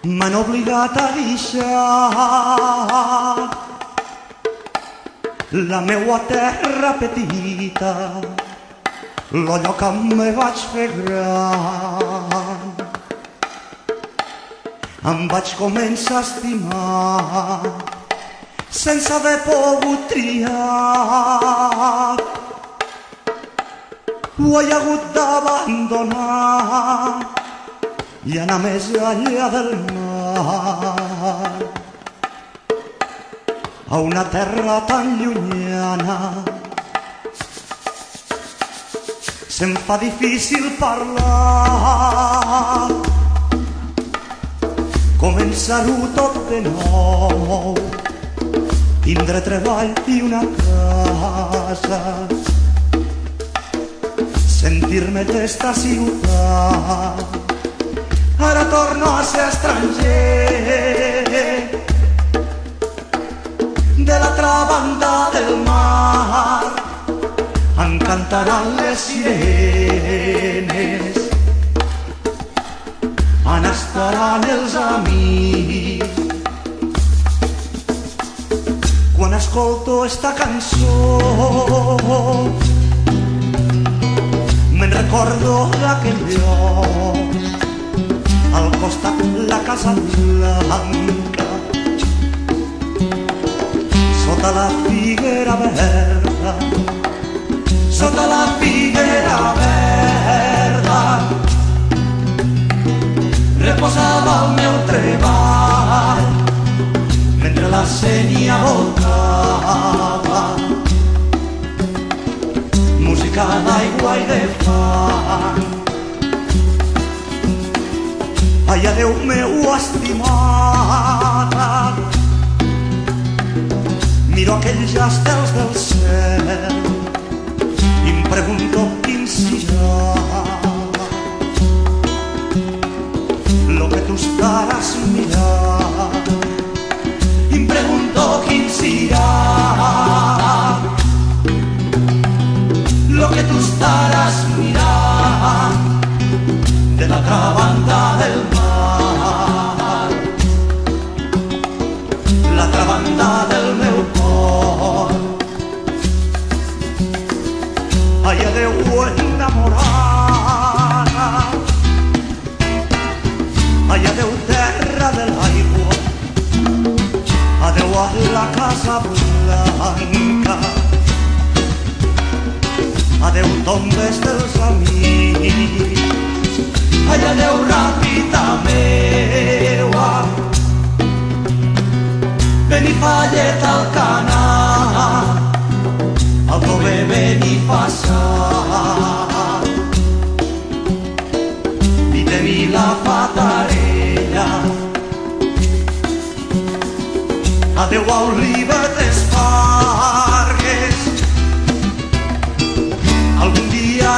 m'han obligat a deixar la meua terra petita, lo lloc on me vaig fer gran. Em vaig començar a estimar sense haver pogut triar. Ho he hagut d'abandonar i anar més enllà del mar, a una terra tan llunyana. Se'm fa difícil parlar, començar-ho tot de nou, tindre treball i una casa, sentir-me d'esta ciutat. Ara torno a ser estranger, de l'altra banda del mar em cantaran les sirenes, on estaran els amics. Quan escolto esta cançó me'n recordo d'aquell lloc, al costat la Casa Blanca, sota la figuera verda, sota la figuera verda, reposava el meu treball, mentre la sénia volcava, música d'aigua i de fang. Ai, adeu meu estimat, miro aquells estels del cel i em pregunto quin serà lo que tu estaràs mirant. I em pregunto quin serà lo que tu estaràs mirant de l'altra banda del mar, l'altra banda del meu cor. Ai, adeu enamorada, ai, adeu terra de l'aigua, adeu a la Casa Blanca, adeu tombes dels amics. Ai, adeu ràpida meua, Benifallet, Alcanar, Alcover, Benifassar, Vitevila, Fatarella. Adeu a Olivet, Espargues, algun dia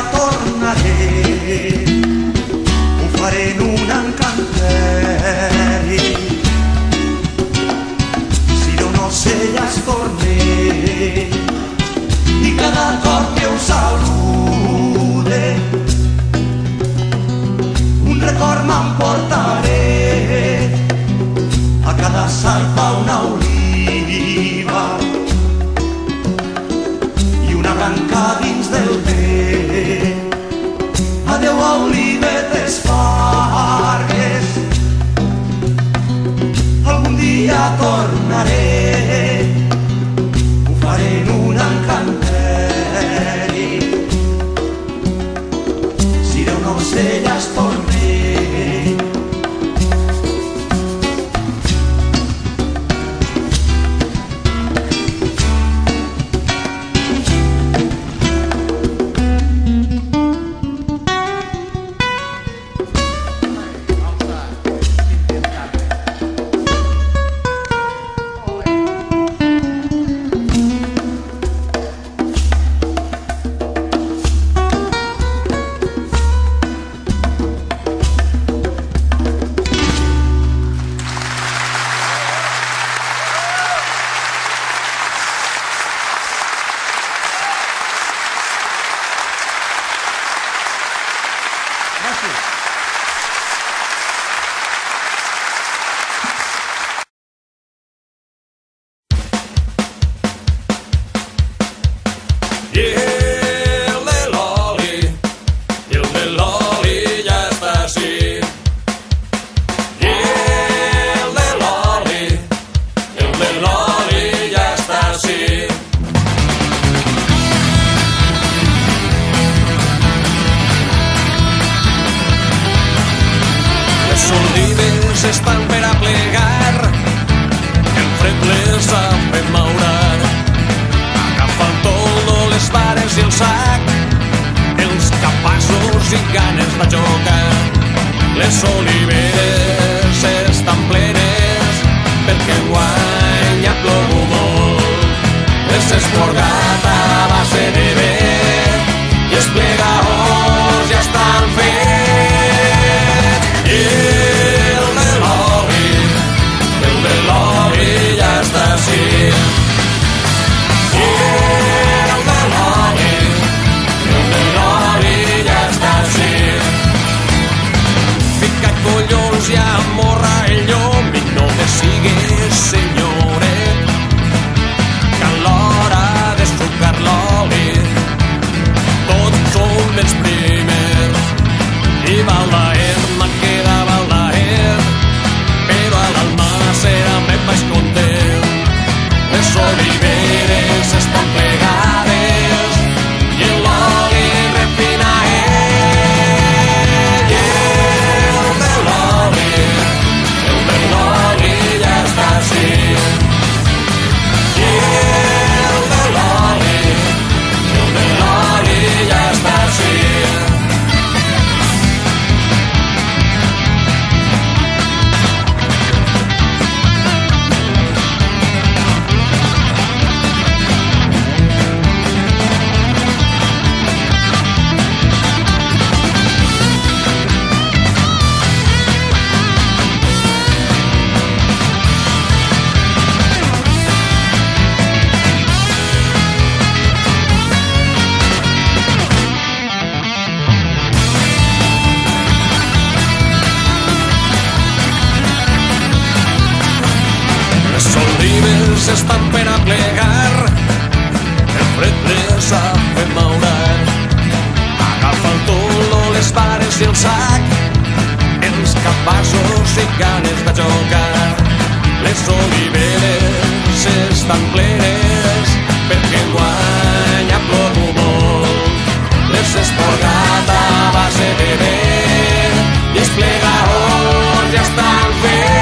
esporgat a base de vent i els plegaors ja estan fets. I el de l'oli ja està així. I el de l'oli ja està així. Fica collons i amorra el llom i no me sigues, senyoret, que a l'hora d'estrucar l'oli tots som els primers. I Baldaer, me'n queda Baldaer, però a l'Almàssera me'n vaig content. Les oliveres estan plegades i l'oli refina ell. I el de l'oli ja està així. I el de l'oli ja està així. Estan per a plegar, el fred les ha fet maurar. Agafa el tolo, les vares i el sac, els capassos i ganes de jocar. Les oliveres estan plenes perquè enguany ha plogut molt. Les esporgat a base de vent i els plegaors ja estan fets.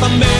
També